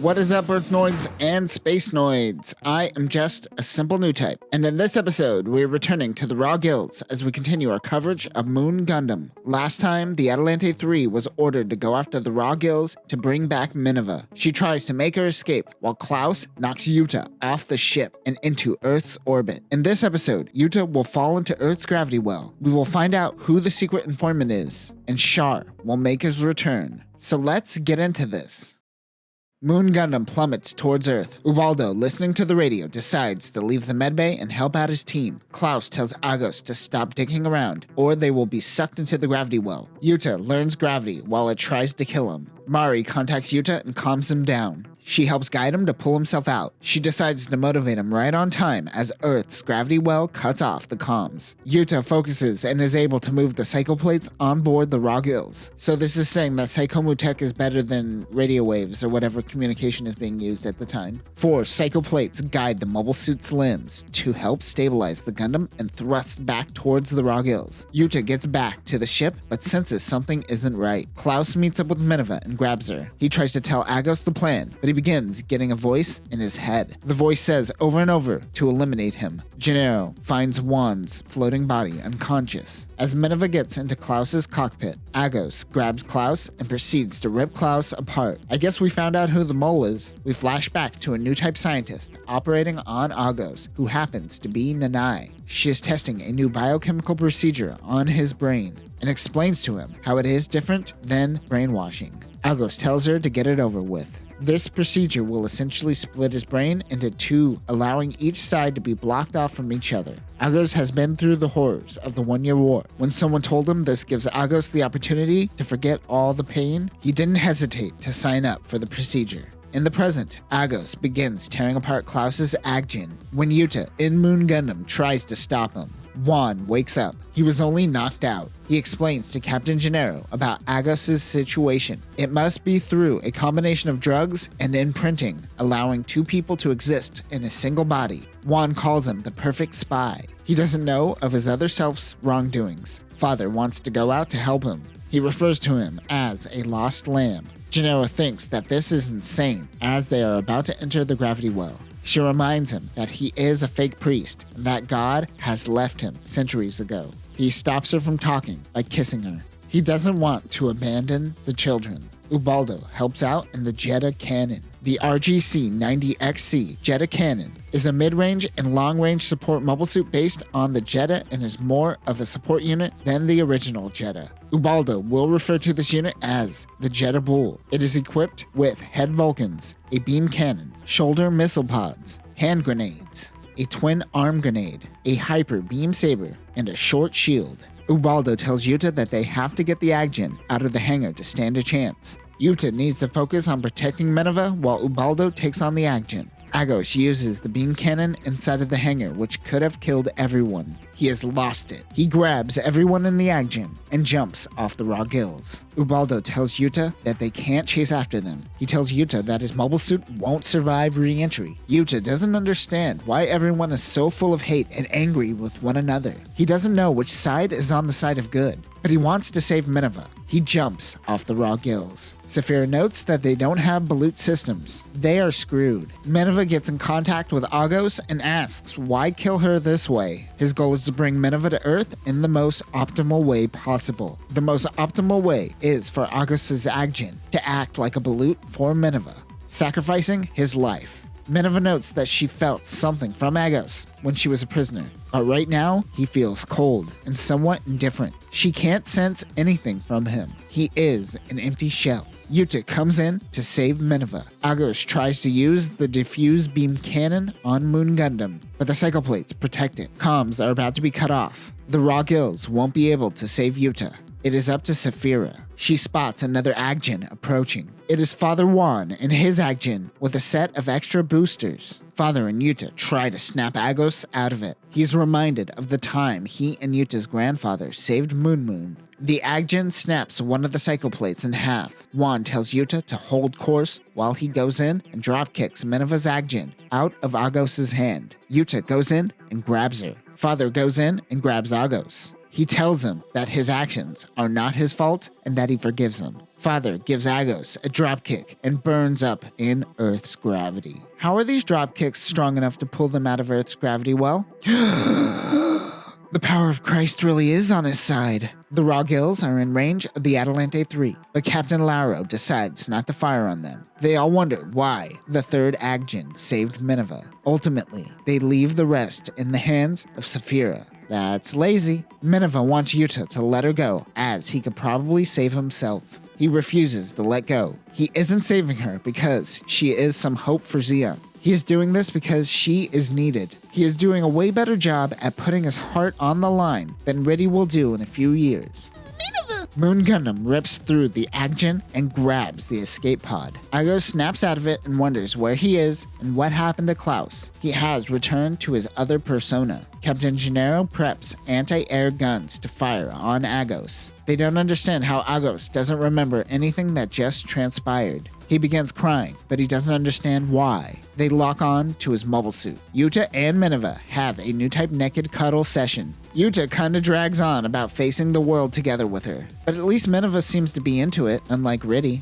What is up, Earthnoids and Spacenoids? I am just a simple new type, and in this episode, we're returning to the Raw Guilds as we continue our coverage of Moon Gundam. Last time, the Atalante 3 was ordered to go after the Raw Guilds to bring back Mineva. She tries to make her escape, while Klaus knocks Jutta off the ship and into Earth's orbit. In this episode, Jutta will fall into Earth's gravity well. We will find out who the secret informant is, and Char will make his return. So let's get into this. Moon Gundam plummets towards Earth. Ubaldo, listening to the radio, decides to leave the medbay and help out his team. Klaus tells Agos to stop digging around, or they will be sucked into the gravity well. Jutta learns gravity while it tries to kill him. Mari contacts Jutta and calms him down. She helps guide him to pull himself out. She decides to motivate him right on time as Earth's gravity well cuts off the comms. Jutta focuses and is able to move the psychoplates on board the Raw Guilds. So this is saying that Psychomu tech is better than radio waves or whatever communication is being used at the time. 4 psychoplates guide the mobile suit's limbs to help stabilize the Gundam and thrust back towards the Raw Guilds. Jutta gets back to the ship but senses something isn't right. Klaus meets up with Mineva and grabs her. He tries to tell Agos the plan, but he begins getting a voice in his head. The voice says over and over to eliminate him. Gennaro finds Juan's floating body unconscious. As Mineva gets into Klaus's cockpit, Agos grabs Klaus and proceeds to rip Klaus apart. I guess we found out who the mole is. We flash back to a new type scientist operating on Agos, who happens to be Nanai. She is testing a new biochemical procedure on his brain and explains to him how it is different than brainwashing. Agos tells her to get it over with. This procedure will essentially split his brain into 2, allowing each side to be blocked off from each other. Agos has been through the horrors of the 1-year war. When someone told him this gives Agos the opportunity to forget all the pain, he didn't hesitate to sign up for the procedure. In the present, Agos begins tearing apart Klaus's Agjin when Jutta in Moon Gundam tries to stop him. Juan wakes up. He was only knocked out. He explains to Captain Gennaro about Agos' situation. It must be through a combination of drugs and imprinting, allowing 2 people to exist in a single body. Juan calls him the perfect spy. He doesn't know of his other self's wrongdoings. Father wants to go out to help him. He refers to him as a lost lamb. Gennaro thinks that this is insane as they are about to enter the gravity well. She reminds him that he is a fake priest and that God has left him centuries ago. He stops her from talking by kissing her. He doesn't want to abandon the children. Ubaldo helps out in the Jetta cannon. The RGC-90XC Jetta cannon is a mid-range and long-range support mobile suit based on the Jetta and is more of a support unit than the original Jetta. Ubaldo will refer to this unit as the Jetta Bull. It is equipped with head Vulcans, a beam cannon, shoulder missile pods, hand grenades, a twin arm grenade, a hyper beam saber, and a short shield. Ubaldo tells Jutta that they have to get the Agjin out of the hangar to stand a chance. Jutta needs to focus on protecting Mineva while Ubaldo takes on the Agjin. Agos uses the beam cannon inside of the hangar, which could have killed everyone. He has lost it. He grabs everyone in the Agjin and jumps off the Raw Guilds. Ubaldo tells Jutta that they can't chase after them. He tells Jutta that his mobile suit won't survive re-entry. Jutta doesn't understand why everyone is so full of hate and angry with one another. He doesn't know which side is on the side of good, but he wants to save Mineva. He jumps off the Raw Guilds. Saphira notes that they don't have balut systems. They are screwed. Mineva gets in contact with Agos and asks why kill her this way. His goal is to bring Mineva to Earth in the most optimal way possible. The most optimal way is for Agos' Agjin to act like a balut for Mineva, sacrificing his life. Mineva notes that she felt something from Agos when she was a prisoner, but right now he feels cold and somewhat indifferent. She can't sense anything from him. He is an empty shell. Jutta comes in to save Mineva. Agos tries to use the diffuse beam cannon on Moon Gundam, but the psychoplates protect it. Comms are about to be cut off. The Raw Guilds won't be able to save Jutta. It is up to Saphira. She spots another Agjin approaching. It is Father Juan and his Agjin with a set of extra boosters. Father and Jutta try to snap Agos out of it. He is reminded of the time he and Yutta's grandfather saved Moon. The Agjin snaps one of the psychoplates in half. Juan tells Jutta to hold course while he goes in and dropkicks Mineva's Agjin out of Agos' hand. Jutta goes in and grabs her. Father goes in and grabs Agos. He tells him that his actions are not his fault and that he forgives him. Father gives Agos a dropkick and burns up in Earth's gravity. How are these dropkicks strong enough to pull them out of Earth's gravity well? The power of Christ really is on his side. The Raw Gills are in range of the Atalante 3, but Captain Lauro decides not to fire on them. They all wonder why the third Agjin saved Mineva. Ultimately, they leave the rest in the hands of Saphira. That's lazy. Mineva wants Jutta to let her go, as he could probably save himself. He refuses to let go. He isn't saving her because she is some hope for Zeon. He is doing this because she is needed. He is doing a way better job at putting his heart on the line than Riddy will do in a few years. Moon Gundam rips through the Agjin and grabs the escape pod. Agos snaps out of it and wonders where he is and what happened to Klaus. He has returned to his other persona. Captain Gennaro preps anti-air guns to fire on Agos. They don't understand how Agos doesn't remember anything that just transpired. He begins crying, but he doesn't understand why. They lock on to his mobile suit. Jutta and Mineva have a new type naked cuddle session. Jutta kinda drags on about facing the world together with her, but at least Mineva seems to be into it, unlike Riddy.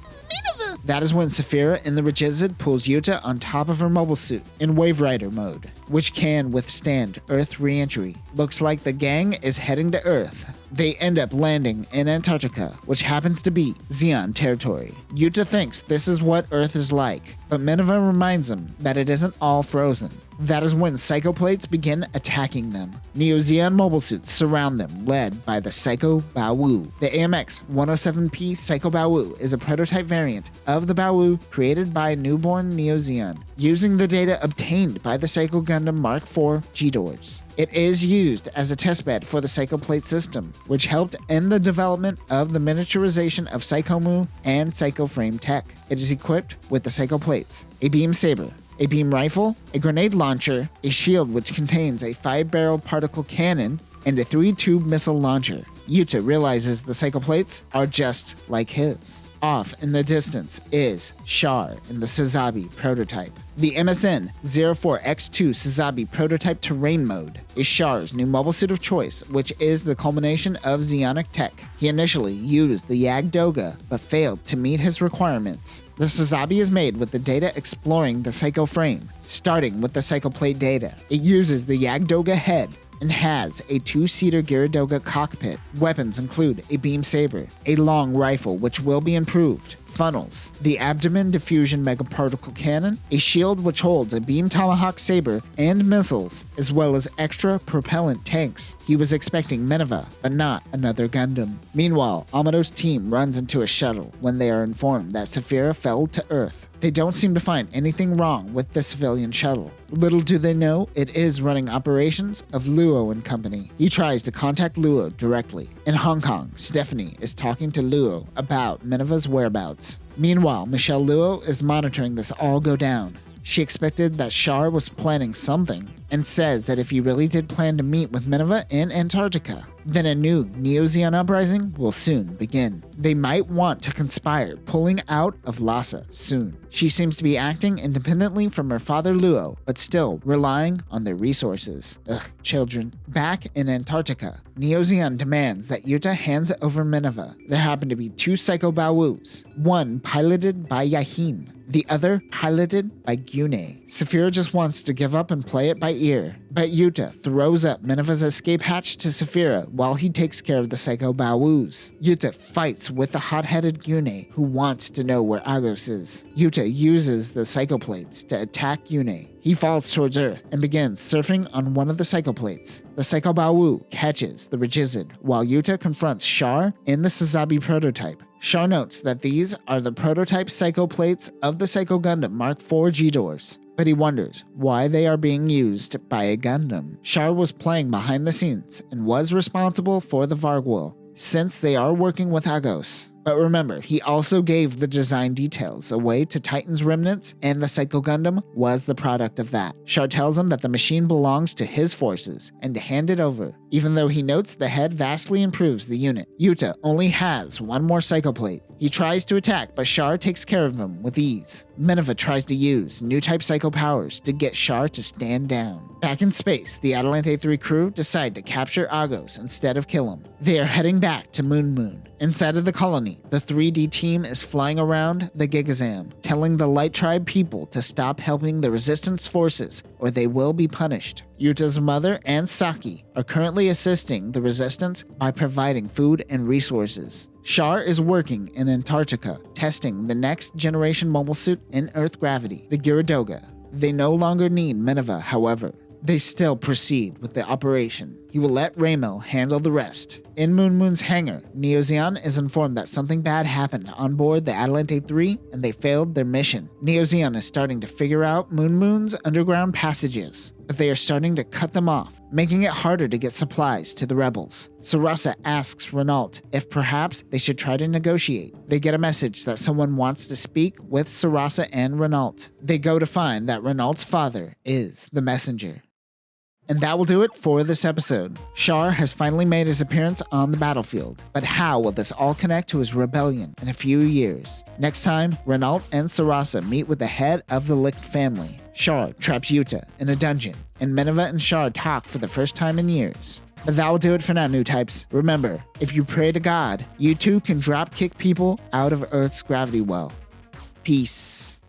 That is when Saphira in the Regizid pulls Jutta on top of her mobile suit in Wave Rider mode, which can withstand Earth re-entry. Looks like the gang is heading to Earth. They end up landing in Antarctica, which happens to be Zeon territory. Jutta thinks this is what Earth is like, but Mineva reminds him that it isn't all frozen. That is when psychoplates begin attacking them. Neo-Zeon mobile suits surround them, led by the Psycho Baowu. The AMX 107P Psycho Baowu is a prototype variant of the Baowu created by newborn Neo-Zeon, using the data obtained by the Psycho Gundam Mark IV G-Doors. It is used as a testbed for the Psychoplate system, which helped end the development of the miniaturization of Psychomu and Psychoframe tech. It is equipped with the Psychoplates, a beam saber, a beam rifle, a grenade launcher, a shield which contains a 5-barrel particle cannon, and a 3-tube missile launcher. Jutta realizes the Psychoplates are just like his. Off in the distance is Char in the Sazabi prototype. The MSN 04X2 Sazabi prototype terrain mode is Char's new mobile suit of choice, which is the culmination of Zeonic tech. He initially used the Yagdoga, but failed to meet his requirements. The Sazabi is made with the data exploring the Psycho frame, starting with the Psychoplate data. It uses the Yagdoga head and has a 2-seater Gyaradoga cockpit. Weapons include a beam saber, a long rifle which will be improved, funnels, the abdomen diffusion megaparticle cannon, a shield which holds a beam tomahawk saber and missiles, as well as extra propellant tanks. He was expecting Mineva, but not another Gundam. Meanwhile, Amado's team runs into a shuttle when they are informed that Saphira fell to Earth. They don't seem to find anything wrong with the civilian shuttle. Little do they know, it is running operations of Luo and Company. He tries to contact Luo directly. In Hong Kong, Stephanie is talking to Luo about Mineva's whereabouts. Meanwhile, Michelle Luo is monitoring this all go down. She expected that Char was planning something, and says that if he really did plan to meet with Mineva in Antarctica, then a new Neo-Zeon uprising will soon begin. They might want to conspire pulling out of Lhasa soon. She seems to be acting independently from her father Luo, but still relying on their resources. Ugh, children. Back in Antarctica, Neo-Zeon demands that Jutta hands over Mineva. There happen to be 2 Psycho Baowoos, one piloted by Yahim, the other piloted by Gyunei. Saphira just wants to give up and play it by ear, but Jutta throws up Mineva's escape hatch to Saphira while he takes care of the Psycho Baowoos. Jutta fights with the hot-headed Gyunei, who wants to know where Agos is. Jutta uses the Psychoplates to attack Gyunei. He falls towards Earth and begins surfing on one of the Psychoplates. The Psycho Baowu catches the Regizid, while Jutta confronts Char in the Sazabi prototype. Char notes that these are the prototype Psychoplates of the Psycho Gundam Mark IV G-Doors, but he wonders why they are being used by a Gundam. Char was playing behind the scenes and was responsible for the Vargwell, since they are working with Agos. But remember, he also gave the design details away to Titan's remnants, and the Psycho Gundam was the product of that. Char tells him that the machine belongs to his forces, and to hand it over. even though he notes the head vastly improves the unit. Jutta only has one more psychoplate. He tries to attack, but Char takes care of him with ease. Mineva tries to use new type psycho powers to get Char to stand down. Back in space, the Atalante 3 crew decide to capture Agos instead of kill him. They are heading back to Moon. Inside of the colony, the 3D team is flying around the Gigazam, telling the Light Tribe people to stop helping the resistance forces or they will be punished. Yutta's mother and Saki are currently assisting the resistance by providing food and resources. Char is working in Antarctica, testing the next generation mobile suit in Earth gravity, the Gyrodoga. They no longer need Mineva, however. They still proceed with the operation. He will let Raymel handle the rest. In Moon's hangar, Neozeon is informed that something bad happened on board the Atalante 3 and they failed their mission. Neozeon is starting to figure out Moon's underground passages, but they are starting to cut them off, making it harder to get supplies to the rebels. Sarasa asks Renault if perhaps they should try to negotiate. They get a message that someone wants to speak with Sarasa and Renault. They go to find that Renault's father is the messenger. And that will do it for this episode. Char has finally made his appearance on the battlefield, but how will this all connect to his rebellion in a few years? Next time, Renault and Sarasa meet with the head of the Licht family. Char traps Jutta in a dungeon, and Mineva and Char talk for the first time in years. But that will do it for now, new types. Remember, if you pray to God, you too can drop kick people out of Earth's gravity well. Peace.